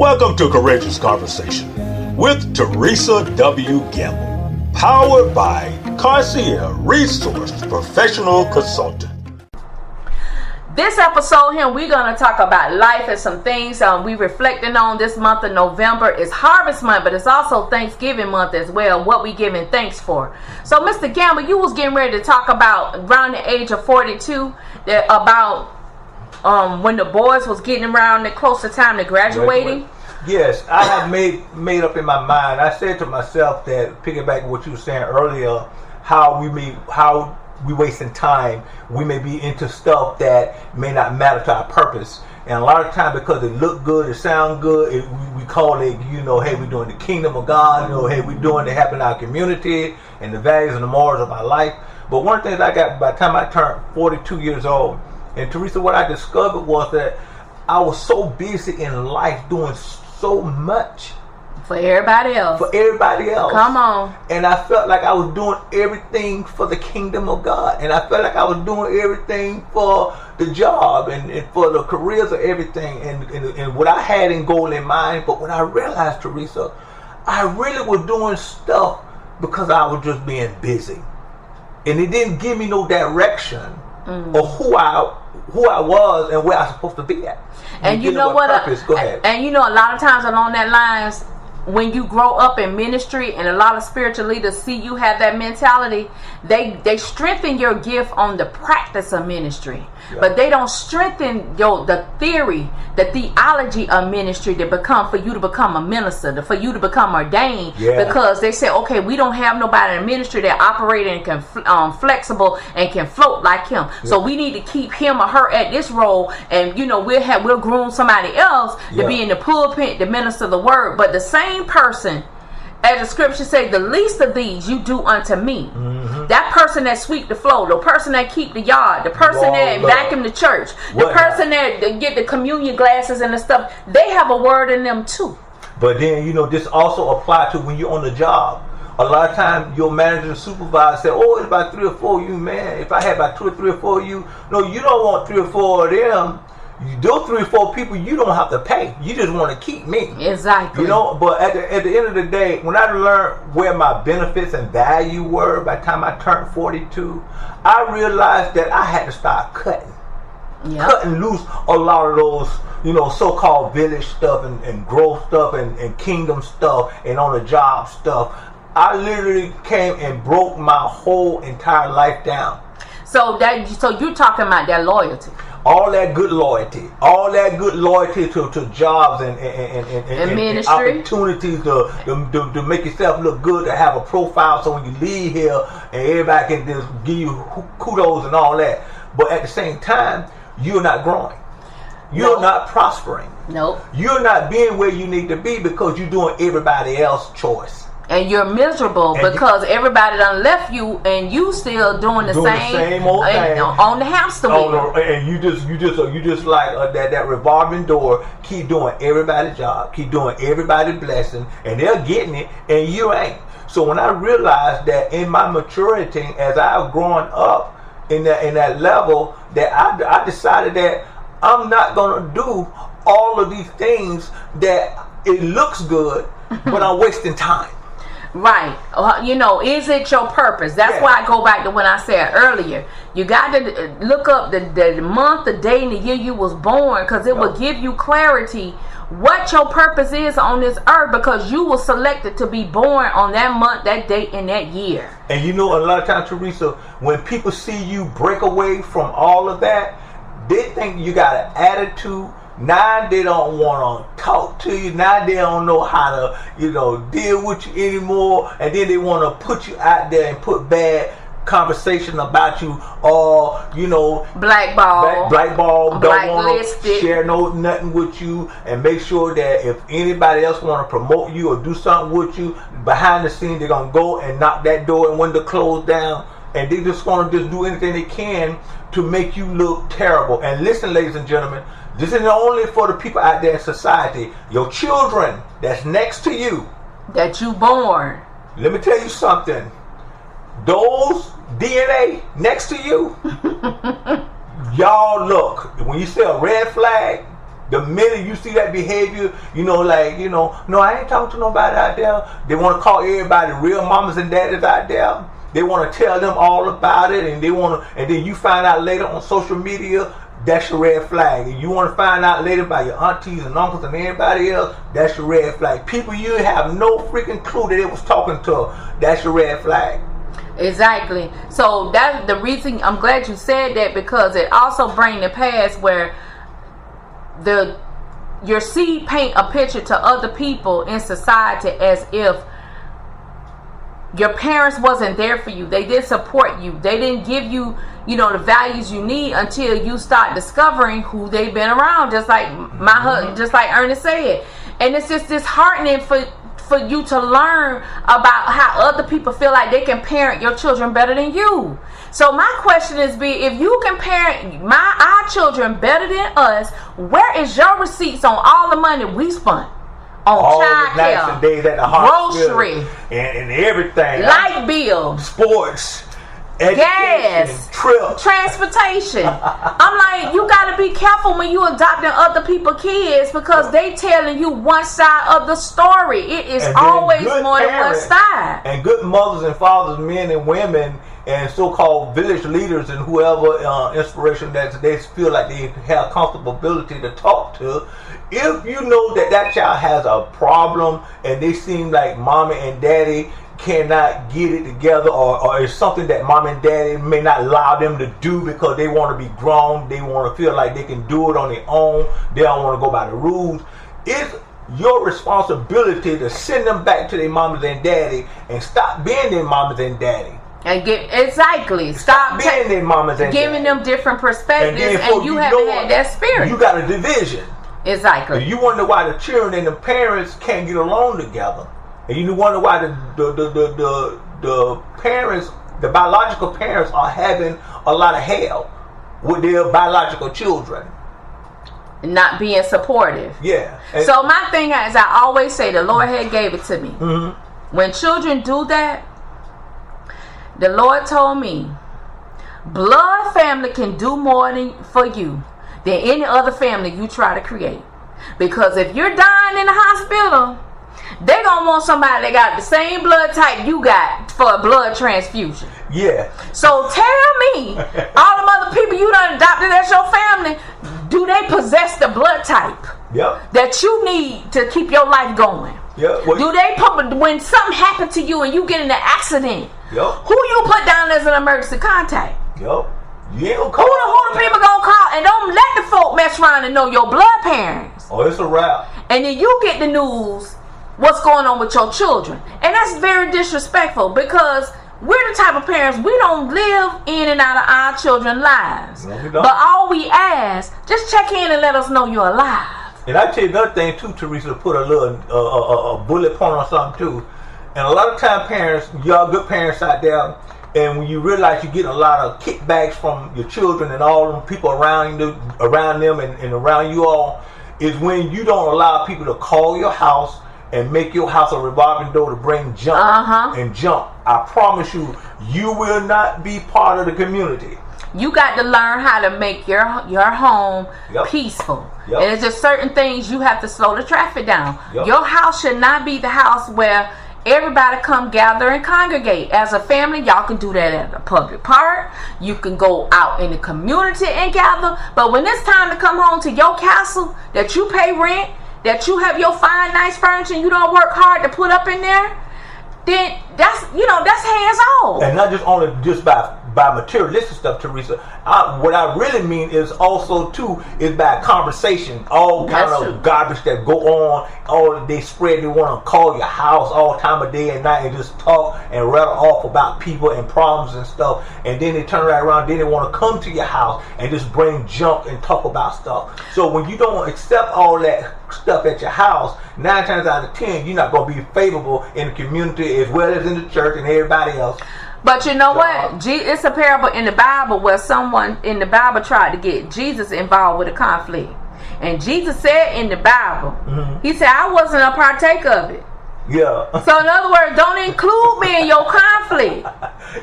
Welcome to Courageous Conversation with Theresa W. Gamble, powered by Concierge Resource Professional Consultant. This episode here, we're going to talk about life and some things we reflecting on this month of November. It's Harvest Month, but it's also Thanksgiving month as well, what we giving thanks for. So, Mr. Gamble, you was getting ready to talk about around the age of 42, about when the boys was getting around the closer time to graduating. Yes, I have made up in my mind. I said to myself that, piggyback what you were saying earlier, how we wasting time. We may be into stuff that may not matter to our purpose, and a lot of time because it look good, it sound good, we call it, hey, we're doing the kingdom of God. Hey, we're doing the helping our community and the values and the morals of our life. But one of the things I got by the time I turned 42 years old, and Theresa, what I discovered was that I was so busy in life doing so much for everybody else. Come on. And I felt like I was doing everything for the kingdom of God. And I felt like I was doing everything for the job and for the careers of everything and what I had in goal in mind. But when I realized, Theresa, I really was doing stuff because I was just being busy. And it didn't give me no direction of who I was and where I was supposed to be at. And you know what? Go ahead. And a lot of times along that lines, when you grow up in ministry and a lot of spiritual leaders see you have that mentality, they strengthen your gift on the practice of ministry. Yeah. But they don't strengthen the theory, the theology of ministry for you to become a minister, for you to become ordained. Yeah. Because they say, okay, we don't have nobody in ministry that operating and can flexible and can float like him. Yeah. So we need to keep him or her at this role, and we'll groom somebody else to be in the pulpit, to minister the word. But the same person, as the scripture say, the least of these you do unto me. Mm-hmm. That person that sweep the floor, the person that keep the yard, the person that vacuum the church, the person that get the communion glasses and the stuff, they have a word in them too. But then this also applies to when you're on the job. A lot of times your manager and supervisor say, oh, it's about 3 or 4 of you, man. If I had about 2 or 3 or 4 of you, no, you don't want 3 or 4 of them. Those 3 or 4 people you don't have to pay. You just want to keep me. Exactly. But at the end of the day, when I learned where my benefits and value were by the time I turned 42, I realized that I had to start cutting. Yep. Cutting loose a lot of those, so-called village stuff and growth stuff and kingdom stuff and on the job stuff. I literally came and broke my whole entire life down. So you're talking about that loyalty. All that good loyalty to jobs and ministry, opportunities to make yourself look good, to have a profile so when you leave here and everybody can just give you kudos and all that. But at the same time, you're not growing. You're not prospering. Nope. You're not being where you need to be because you're doing everybody else's choice. And you're miserable because everybody done left you, and you still doing the same old thing on the hamster wheel. And you just like that revolving door. Keep doing everybody's job, keep doing everybody's blessing, and they're getting it, and you ain't. So when I realized that in my maturity, as I've grown up in that level, that I decided that I'm not gonna do all of these things that it looks good, but I'm wasting time. Right. Is it your purpose? That's why I go back to when I said earlier. You got to look up the month, the day, and the year you was born, because it will give you clarity what your purpose is on this earth, because you were selected to be born on that month, that date, and that year. And a lot of times, Theresa, when people see you break away from all of that, they think you got an attitude. Now they don't want to talk to you. Now they don't know how to, deal with you anymore. And then they want to put you out there and put bad conversation about you, or blackball, don't want to share nothing with you, and make sure that if anybody else want to promote you or do something with you behind the scenes, they're gonna go and knock that door and window closed down, and they just gonna do anything they can to make you look terrible. And listen, ladies and gentlemen, this isn't only for the people out there in society. Your children that's next to you, that you born. Let me tell you something. Those DNA next to you, y'all look. When you see a red flag, The minute you see that behavior, no, I ain't talking to nobody out there. They want to call everybody real mamas and daddies out there. They want to tell them all about it, and then you find out later on social media. That's your red flag. And you want to find out later by your aunties and uncles and everybody else, that's your red flag. People you have no freaking clue that they was talking to, that's your red flag. Exactly. So that's the reason I'm glad you said that, because it also brings the past where your seed paint a picture to other people in society as if your parents wasn't there for you. They didn't support you. They didn't give you, the values you need until you start discovering who they've been around. Just like my husband, just like Ernest said. And it's just disheartening for you to learn about how other people feel like they can parent your children better than you. So my question is, if you can parent our children better than us, where is your receipts on all the money we spent? On all child the nights care, and days at the hospital, grocery, and everything, light bill, sports, gas, trips, transportation. I'm like, you got to be careful when you adopting other people's kids, because they telling you one side of the story. It is always more than one side. And good mothers and fathers, men and women, and so-called village leaders and whoever inspiration that they feel like they have comfortability to talk to. If you know that child has a problem and they seem like mommy and daddy cannot get it together, or it's something that mom and daddy may not allow them to do because they want to be grown, they want to feel like they can do it on their own, they don't want to go by the rules, it's your responsibility to send them back to their mamas and daddy and stop being their mamas and daddy. And stop being their mamas and giving daddy. them different perspectives, and you haven't had that spirit. You got a division. Exactly. And you wonder why the children and the parents can't get along together. And you wonder why the parents, the biological parents, are having a lot of hell with their biological children. Not being supportive. Yeah. So my thing is, I always say the Lord had gave it to me. Mm-hmm. When children do that, the Lord told me, blood family can do more for you than any other family you try to create. Because if you're dying in the hospital, they're going to want somebody that got the same blood type you got for a blood transfusion. Yeah. So tell me, all them other people you done adopted as your family, do they possess the blood type that you need to keep your life going? Yep. Do they when something happened to you and you get in an accident, who you put down as an emergency contact? Yep. You ain't gonna call. Who the people gonna call? And don't let the folk mess around and know your blood parents. Oh, it's a wrap. And then you get the news what's going on with your children. And that's very disrespectful, because we're the type of parents, we don't live in and out of our children's lives. No, we don't. But all we ask, just check in and let us know you're alive. And I tell you another thing too, Therese, to put a little a bullet point on something too. And a lot of time parents, y'all good parents out there, and when you realize you're getting a lot of kickbacks from your children and all them people around them and around you all, is when you don't allow people to call your house and make your house a revolving door to bring junk and jump. I promise you, you will not be part of the community. You got to learn how to make your home peaceful. And it's just certain things you have to slow the traffic down. Your house should not be the house where everybody come gather and congregate. As a family, y'all can do that at a public park. You can go out in the community and gather. But when it's time to come home to your castle that you pay rent, that you have your fine, nice furniture, and you don't work hard to put up in there, then that's hands off. And not just only just by materialistic stuff, Teresa. What I really mean is also too is by conversation. All kind of garbage that go on. All they spread. They want to call your house all time of day and night and just talk and rattle off about people and problems and stuff. And then they turn right around. Then they want to come to your house and just bring junk and talk about stuff. So when you don't accept all that stuff at your house, 9 times out of 10, you're not going to be favorable in the community as well as in the church and everybody else. But you know what? It's a parable in the Bible where someone in the Bible tried to get Jesus involved with a conflict. And Jesus said in the Bible, he said, I wasn't a partake of it. Yeah. So in other words, don't include me in your conflict.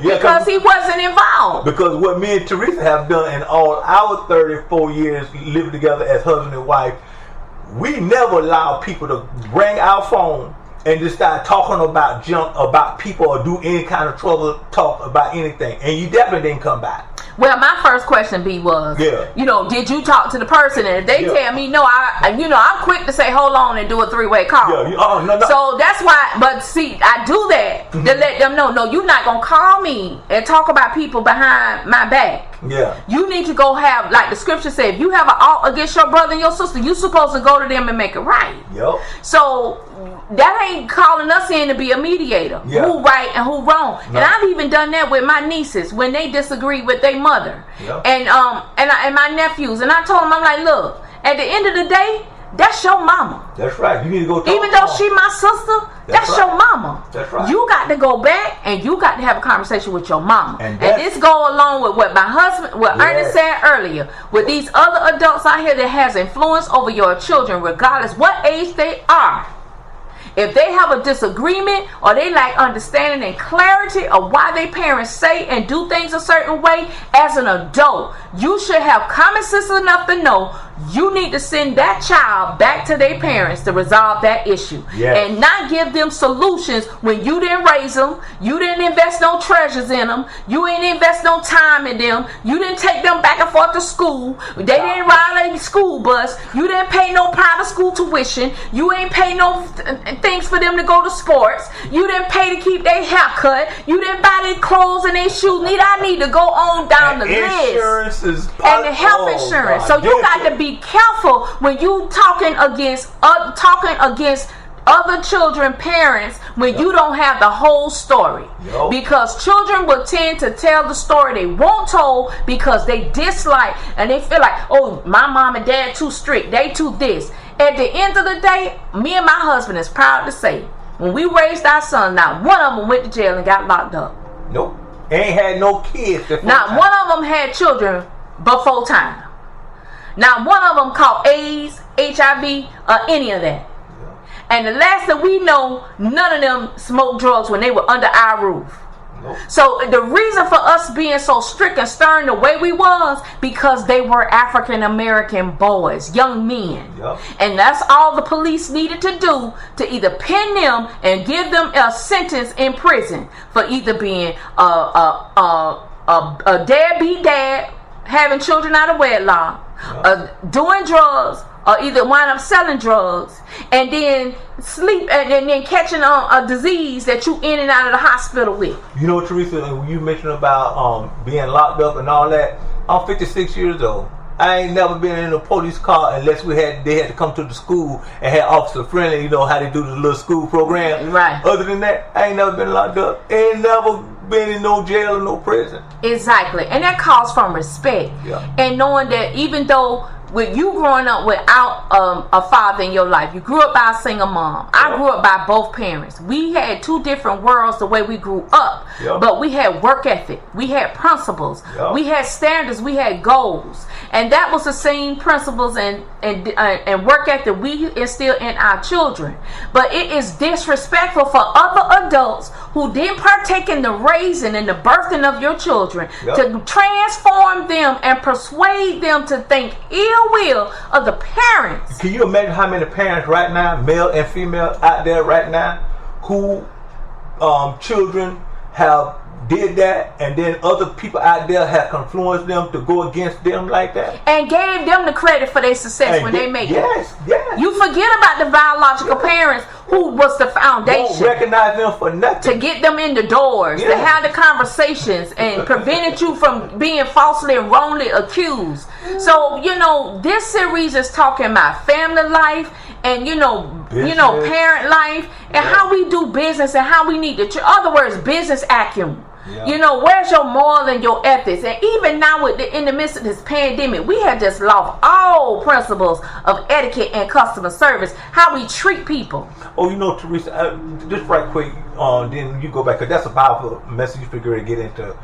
Because he wasn't involved. Because what me and Theresa have done in all our 34 years living together as husband and wife, we never allow people to bring our phone and just start talking about junk about people or do any kind of trouble talk about anything. And you definitely didn't come back. Well, my first question was, did you talk to the person? And if they tell me no, I'm quick to say hold on and do a 3-way call. No. So that's why. But see, I do that to let them know. No, you're not gonna call me and talk about people behind my back. Yeah. You need to go have, like the scripture said, if you have an ought against your brother and your sister, you're supposed to go to them and make it right. Yep. So that ain't calling us in to be a mediator. Yeah. Who right and who wrong. No. And I've even done that with my nieces when they disagree with their mother. Yep. And my nephews. And I told them, I'm like, look, at the end of the day, that's your mama. That's right. You need to go talk even though she my sister, that's right. your mama. That's right. You got to go back and you got to have a conversation with your mama. And this go along with what my husband, what Earnest said earlier, with these other adults out here that has influence over your children, regardless what age they are. If they have a disagreement or they lack understanding and clarity of why their parents say and do things a certain way, as an adult, you should have common sense enough to know you need to send that child back to their parents to resolve that issue. Yes. And not give them solutions when you didn't raise them, you didn't invest no treasures in them, you didn't invest no time in them, you didn't take them back and forth to school, they didn't ride a school bus, you didn't pay no private school tuition, you ain't pay no things for them to go to sports, you didn't pay to keep their hair cut, you didn't buy their clothes and their shoes. I need to go on down the list. And the health insurance. So you got to be careful when you talking against other children, parents, when you don't have the whole story. Because children will tend to tell the story they won't told because they dislike and they feel like, oh, my mom and dad too strict, they too this. At the end of the day, me and my husband is proud to say, when we raised our son, not one of them went to jail and got locked up. Nope. Ain't had no kids. Not one of them had children before time. Not one of them caught AIDS, HIV, or any of that. And the last that we know, none of them smoked drugs when they were under our roof. Nope. So the reason for us being so strict and stern the way we was, because they were African American boys, young men. Yep. And that's all the police needed to do, to either pin them and give them a sentence in prison for either being a deadbeat dad, having children out of wedlock, doing drugs, or either wind up selling drugs, and then sleep and then catching a disease that you in and out of the hospital with. You know, Teresa, when you mentioned about being locked up and all that, I'm 56 years old. I ain't never been in a police car unless they had to come to the school and had officer friendly, how they do the little school program. Right. Other than that, I ain't never been locked up. Ain't never been in no jail or no prison. Exactly. And that calls from respect. Yeah. And knowing that even though with you growing up without a father in your life, you grew up by a single mom. I grew up by both parents. We had two different worlds the way we grew up. But we had work ethic. We had principles. We had standards. We had goals. And that was the same principles and work ethic we instill in our children. But it is disrespectful for other adults who didn't partake in the raising and the birthing of your children to transform them and persuade them to think ill will of the parents. Can you imagine how many parents right now, male and female, out there right now, who children have did that, and then other people out there have influenced them to go against them like that, and gave them the credit for their success and when they make it. Yes. You forget about the biological parents who was the foundation. Don't recognize them for nothing. To get them in the doors, to have the conversations, and prevented you from being falsely and wrongly accused. So this series is talking about family life and parent life and how we do business and how we need to. In other words, business acumen. Where's your moral and your ethics? And even now, in the midst of this pandemic, we have just lost all principles of etiquette and customer service. How we treat people. Oh, Teresa, just right quick, then you go back, because that's a powerful message you figure to get into.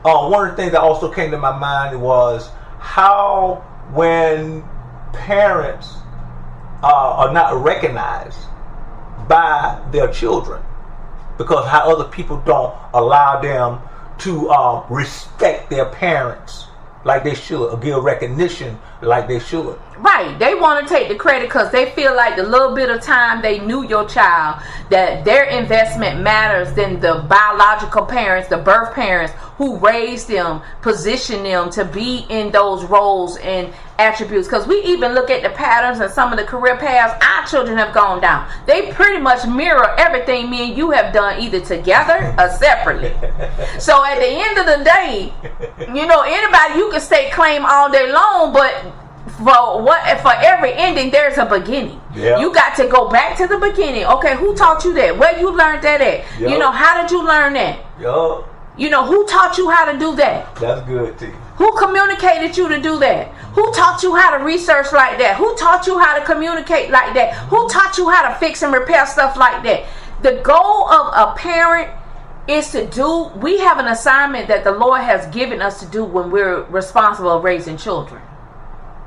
One of the things that also came to my mind was how when parents are not recognized by their children, because how other people don't allow them to respect their parents like they should, or give recognition like they should. Right. They want to take the credit because they feel like the little bit of time they knew your child, that their investment matters than the biological parents, the birth parents who raised them, positioned them to be in those roles and attributes. Because we even look at the patterns and some of the career paths our children have gone down. They pretty much mirror everything me and you have done, either together or separately. So at the end of the day, anybody, you can stake claim all day long, but for every ending there's a beginning. Yeah. You got to go back to the beginning. Okay, who taught you that? Where you learned that at? Yep. How did you learn that? Yup. Who taught you how to do that? That's good too. Who communicated you to do that? Who taught you how to research like that? Who taught you how to communicate like that? Who taught you how to fix and repair stuff like that? The goal of a parent is we have an assignment that the Lord has given us to do when we're responsible of raising children.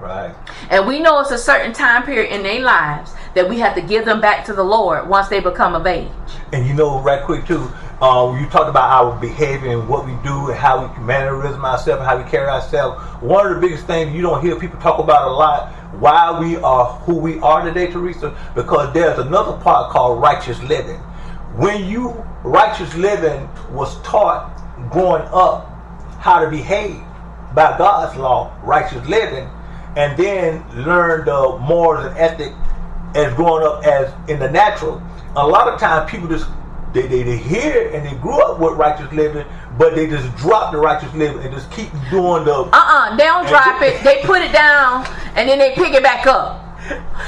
Right. And we know it's a certain time period in their lives that we have to give them back to the Lord once they become of age. And right quick too, you talked about our behavior and what we do and how we mannerism ourselves and how we carry ourselves. One of the biggest things you don't hear people talk about a lot, why we are who we are today, Theresa, because there's another part called righteous living. Righteous living was taught growing up how to behave by God's law, righteous living, and then learn the morals and ethics as growing up as in the natural. A lot of times people just they hear and they grew up with righteous living, but they just drop the righteous living and just keep doing the they don't drop it. They put it down and then they pick it back up.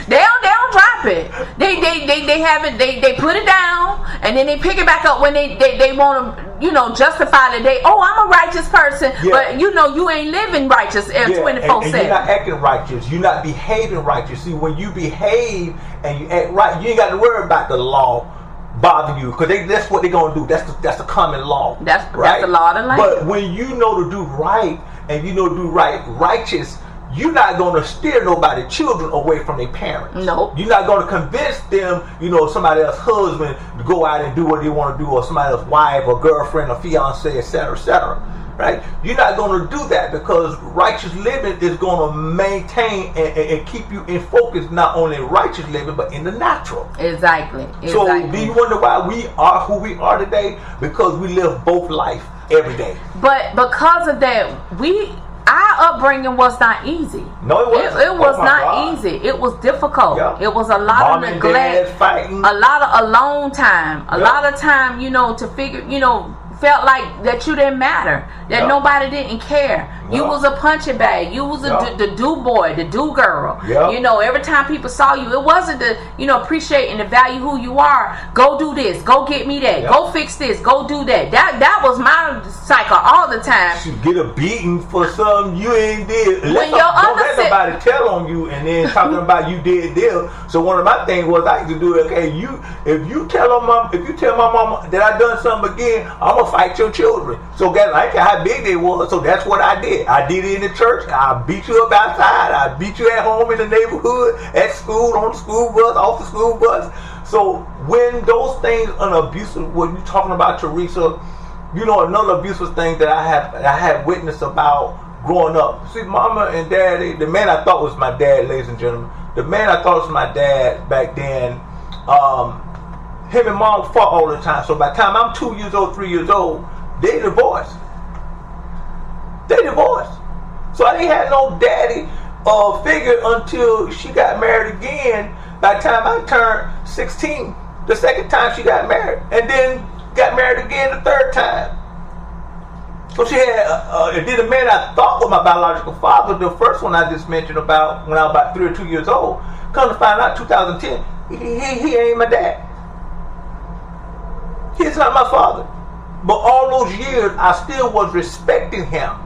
They don't drop it. They have it. They put it down and then they pick it back up when they want to justify that I'm a righteous person, but you ain't living righteous 24/7. And you're not acting righteous. You're not behaving righteous. See, when you behave and you act right, you ain't got to worry about the law bother you, because that's what they're gonna do. That's the common law. That's right. That's the law of the land. But when you know to do right and righteous, you're not going to steer nobody's children away from their parents. Nope. You're not going to convince them, somebody else's husband to go out and do what they want to do, or somebody else's wife or girlfriend or fiance, etc., etc. Right? You're not going to do that, because righteous living is going to maintain and keep you in focus, not only in righteous living, but in the natural. Exactly. So do you wonder why we are who we are today? Because we live both life every day. But because of that, our upbringing was not easy. No, it wasn't. It was not easy. It was difficult. Yeah. It was a lot of neglect, fighting, a lot of alone time, a lot of time, to figure, felt like that you didn't matter, that nobody didn't care. You was a punching bag. You was the do boy, the do girl. Every time people saw you, it wasn't the appreciating the value who you are. Go do this. Go get me that. Go fix this. Go do that. That was my cycle all the time. You get a beating for something you ain't did. Don't let nobody tell on you and then talking about you did this. So one of my things was I used to do it. Okay, if you tell my mama that I done something again, I'm gonna fight your children. So guys, I care how big they was. So that's what I did. I did it in the church. I beat you up outside. I beat you at home in the neighborhood, at school, on the school bus, off the school bus. So when those things are abusive, what you're talking about, Theresa, another abusive thing that I have witnessed about growing up. See, mama and daddy, the man I thought was my dad, ladies and gentlemen, the man I thought was my dad back then, him and mom fought all the time. So by the time I'm 2 years old, 3 years old, they divorced. So I didn't have no daddy figure until she got married again. By the time I turned 16, the second time she got married, and then got married again the third time. So she had, and then the man I thought was my biological father, the first one I just mentioned about when I was about 3 or 2 years old, come to find out 2010, he ain't my dad. He's not my father. But all those years, I still was respecting him.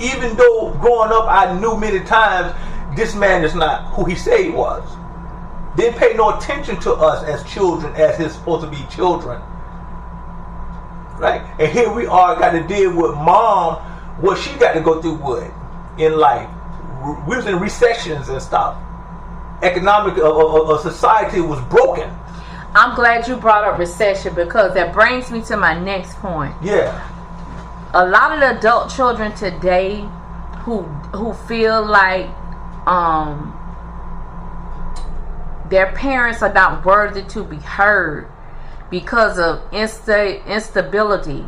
Even though growing up, I knew many times this man is not who he said he was. Didn't pay no attention to us as children, as his supposed to be children. Right? And here we are, got to deal with mom, what she got to go through with in life. We was in recessions and stuff. Economic society was broken. I'm glad you brought up recession, because that brings me to my next point. Yeah. A lot of the adult children today who feel like their parents are not worthy to be heard because of instability.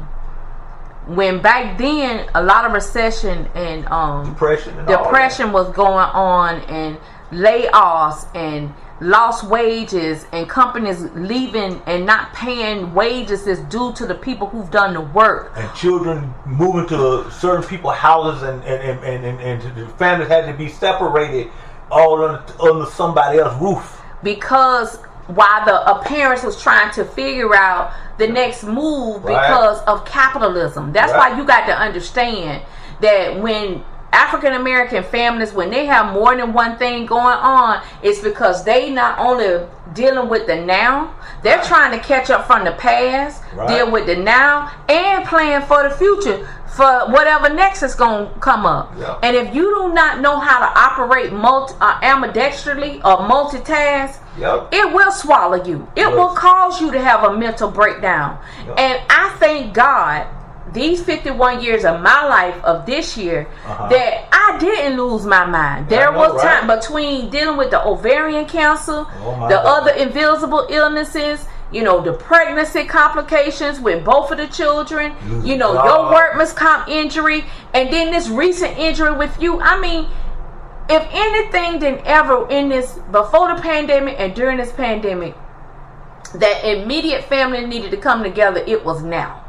When back then a lot of recession and depression was going on, and layoffs and lost wages, and companies leaving and not paying wages is due to the people who've done the work, and children moving to certain people's houses, and the families had to be separated all under somebody else's roof, because while the parents was trying to figure out the next move because of capitalism. That's why you got to understand that when African American families, when they have more than one thing going on, it's because they not only dealing with the now, they're trying to catch up from the past, deal with the now, and plan for the future, for whatever next is going to come up. And if you do not know how to operate ambidextrally or multitask, it will swallow you. It will cause you to have a mental breakdown. And I thank God these 51 years of my life of this year that I didn't lose my mind. There was time between dealing with the ovarian cancer, other invisible illnesses, the pregnancy complications with both of the children, your workman's comp injury, and then this recent injury with you. I mean, if anything than ever in this, before the pandemic and during this pandemic, that immediate family needed to come together, it was now.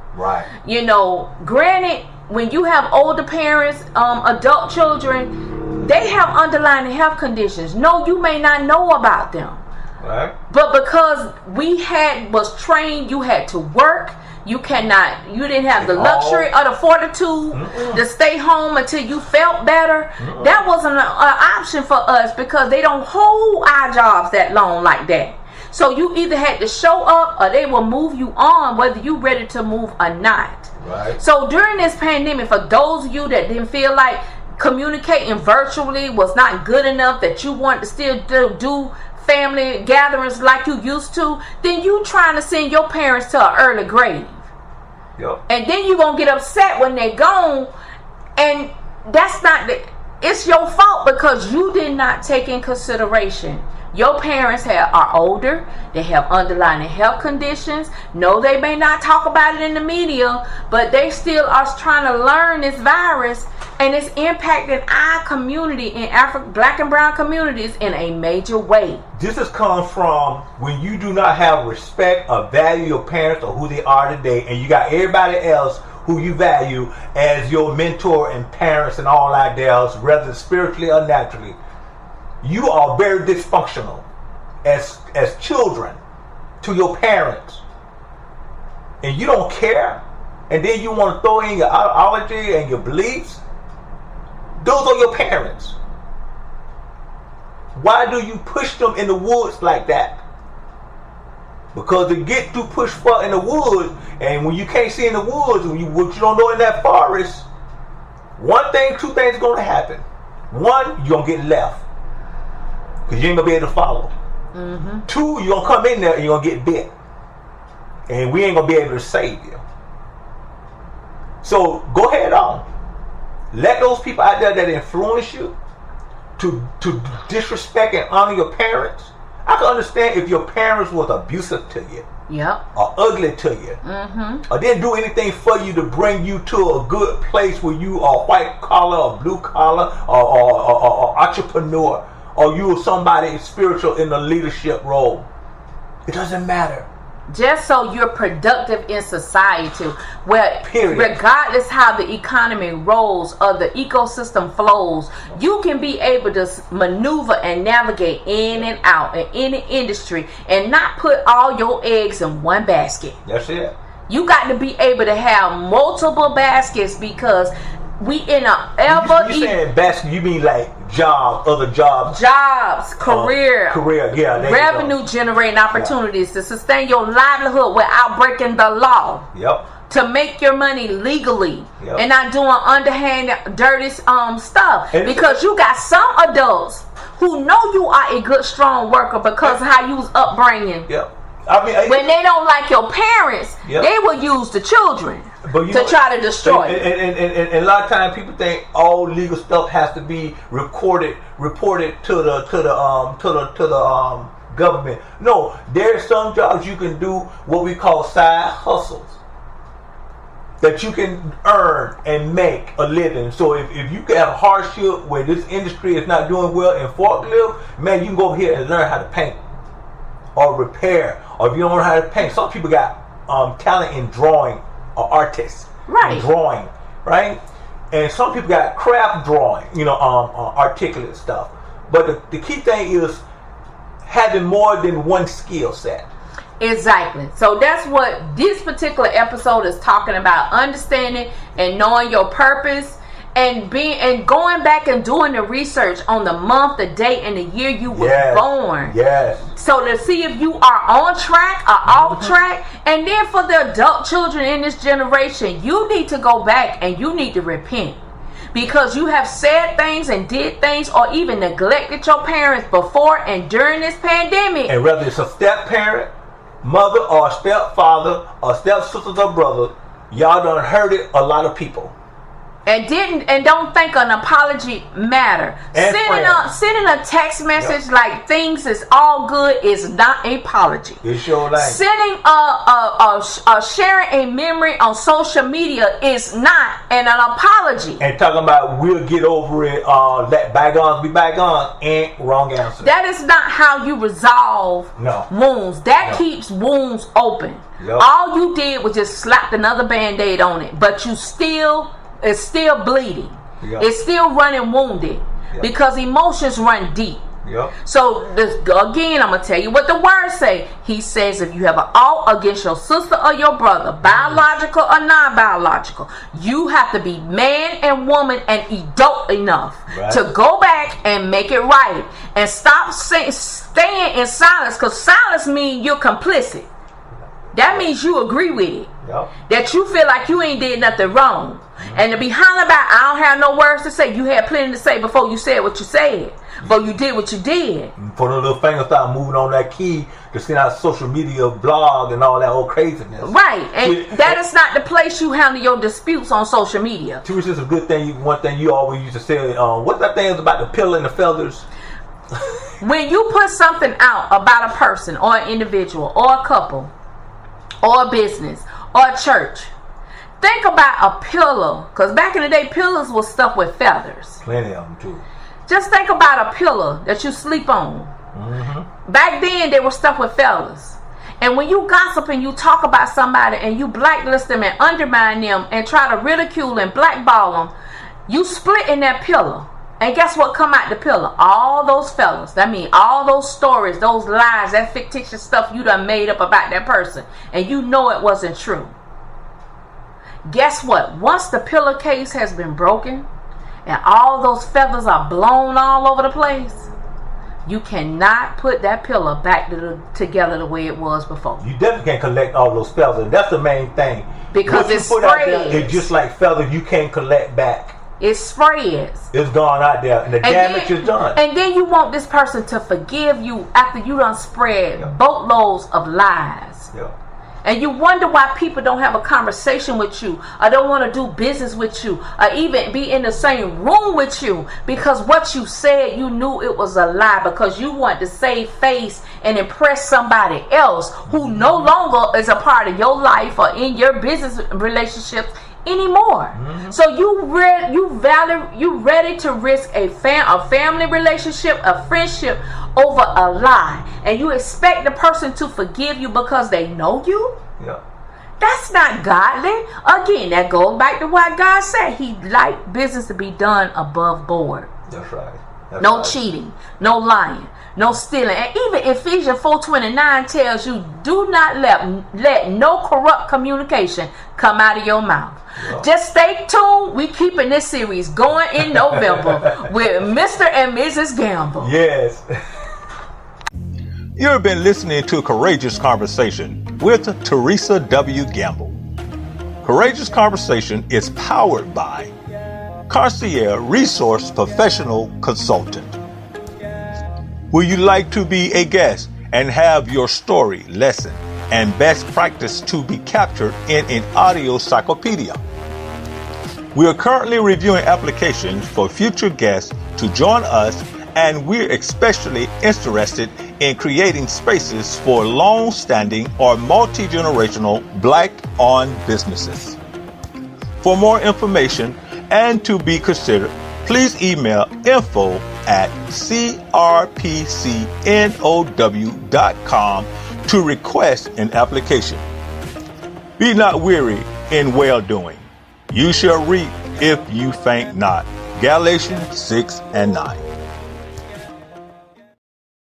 Granted, when you have older parents, adult children, they have underlying health conditions. No, you may not know about them. But because was trained, you had to work. You didn't have the luxury or the fortitude to stay home until you felt better. That wasn't an option for us, because they don't hold our jobs that long like that. So you either had to show up or they will move you on, whether you're ready to move or not. So during this pandemic, for those of you that didn't feel like communicating virtually was not good enough, that you want to still do family gatherings like you used to, then you trying to send your parents to an early grave. And then you're going to get upset when they're gone. And that's not it's your fault, because you did not take in consideration. Your parents are older. They have underlying health conditions. No, they may not talk about it in the media, but they still are trying to learn this virus, and it's impacting our community in Black and brown communities in a major way. This has come from when you do not have respect or value your parents or who they are today, and you got everybody else who you value as your mentor and parents and all that else, whether spiritually or naturally. You are very dysfunctional as children to your parents, and you don't care, and then you want to throw in your ideology and your beliefs. Those are your parents. Why do you push them in the woods like that? Because to get to push far in the woods, and when you can't see in the woods, what you don't know in that forest, two things going to happen. One, you're going to get left, because you ain't going to be able to follow. Two, you're going to come in there and you're going to get bit. And we ain't going to be able to save you. So go ahead on. Let those people out there that influence you to disrespect and honor your parents. I can understand if your parents was abusive to you. Or ugly to you. Or didn't do anything for you to bring you to a good place where you are white collar or blue collar or entrepreneur, or you are somebody spiritual in a leadership role. It doesn't matter. Just so you're productive in society, where regardless how the economy rolls or the ecosystem flows, you can be able to maneuver and navigate in and out in any industry and not put all your eggs in one basket. That's it. You got to be able to have multiple baskets, because we in a ever. You saying basket? You mean like other jobs, career, revenue generating opportunities to sustain your livelihood without breaking the law. To make your money legally and not doing underhand, dirty stuff. Because you got some adults who know you are a good, strong worker because of how you was upbringing. I mean, when they don't like your parents, they will use the children. to try to destroy it. And a lot of times people think all legal stuff has to be reported to the government. No, there's some jobs you can do what we call side hustles that you can earn and make a living. So if you have hardship where this industry is not doing well in forklift, man, you can go over here and learn how to paint or repair. Or if you don't know how to paint, some people got talent in drawing or artists. Right. Drawing, right? And some people got craft drawing, articulate stuff. But the key thing is having more than one skill set. Exactly. So that's what this particular episode is talking about: understanding and knowing your purpose, and going back and doing the research on the month, the date, and the year you were born. Yes. So to see if you are on track or off track. And then for the adult children in this generation, you need to go back and you need to repent. Because you have said things and did things or even neglected your parents before and during this pandemic. And whether it's a step parent, mother, or stepfather, or stepsisters or brother, y'all done hurt it a lot of people. And don't think an apology matter. Sending a text message like things is all good is not an apology. It's your life. Sending sharing a memory on social media is not an apology. And talking about we'll get over it, let bygones be bygones, ain't wrong answer. That is not how you resolve wounds. That keeps wounds open. Yep. All you did was just slap another band-aid on it, but it's still bleeding. Yep. It's still running wounded. Yep. Because emotions run deep. Yep. So again, I'm gonna tell you what the word say. He says if you have an ought against your sister or your brother, biological or non-biological, you have to be man and woman and adult enough to go back and make it right and stop staying in silence, because silence means you're complicit. That means you agree with it. Yep. That you feel like you ain't did nothing wrong. And to be hollering about, I don't have no words to say. You had plenty to say before you said what you said. But you did what you did. For the little finger start moving on that key to send out social media, blog, and all that old craziness. Right. And that is not the place you handle your disputes on social media. Therese, is a good thing. One thing you always used to say, what's that thing about the pillow and the feathers? When you put something out about a person or an individual or a couple or a business or a church, think about a pillow, because back in the day, pillows were stuffed with feathers. Plenty of them too. Just think about a pillow that you sleep on. Mm-hmm. Back then, they were stuffed with feathers. And when you gossip and you talk about somebody and you blacklist them and undermine them and try to ridicule and blackball them, you split in that pillow. And guess what come out the pillow? All those feathers. That means all those stories, those lies, that fictitious stuff you done made up about that person. And you know it wasn't true. Guess what? Once the pillowcase has been broken and all those feathers are blown all over the place, you cannot put that pillow back together the way it was before. You definitely can't collect all those feathers. That's the main thing. Because it's spreads. It's just like feathers you can't collect back. It spreads. It's gone out there and the damage is done. And then you want this person to forgive you after you done spread boatloads of lies. Yeah. And you wonder why people don't have a conversation with you, or don't want to do business with you, or even be in the same room with you, because what you said, you knew it was a lie, because you want to save face and impress somebody else who no longer is a part of your life or in your business relationships anymore. Mm-hmm. So you ready to risk a family relationship, a friendship over a lie, and you expect the person to forgive you because they know you? Yeah. That's not godly. Again, that goes back to what God said. He liked business to be done above board. That's right. No cheating, no lying, no stealing. And even Ephesians 4:29 tells you, do not let no corrupt communication come out of your mouth. Yeah. Just stay tuned. We keeping this series going in November with Mr. and Mrs. Gamble. Yes. You've been listening to Courageous Conversation with Theresa W. Gamble. Courageous Conversation is powered by Carcier Resource Professional Consultant. Would you like to be a guest and have your story lessened? and best practice to be captured in an audio encyclopedia. We are currently reviewing applications for future guests to join us, and we're especially interested in creating spaces for long-standing or multi-generational Black-owned businesses. For more information and to be considered, please email info@crpcnow.com to request an application. Be not weary in well-doing. You shall reap if you faint not. Galatians 6:9.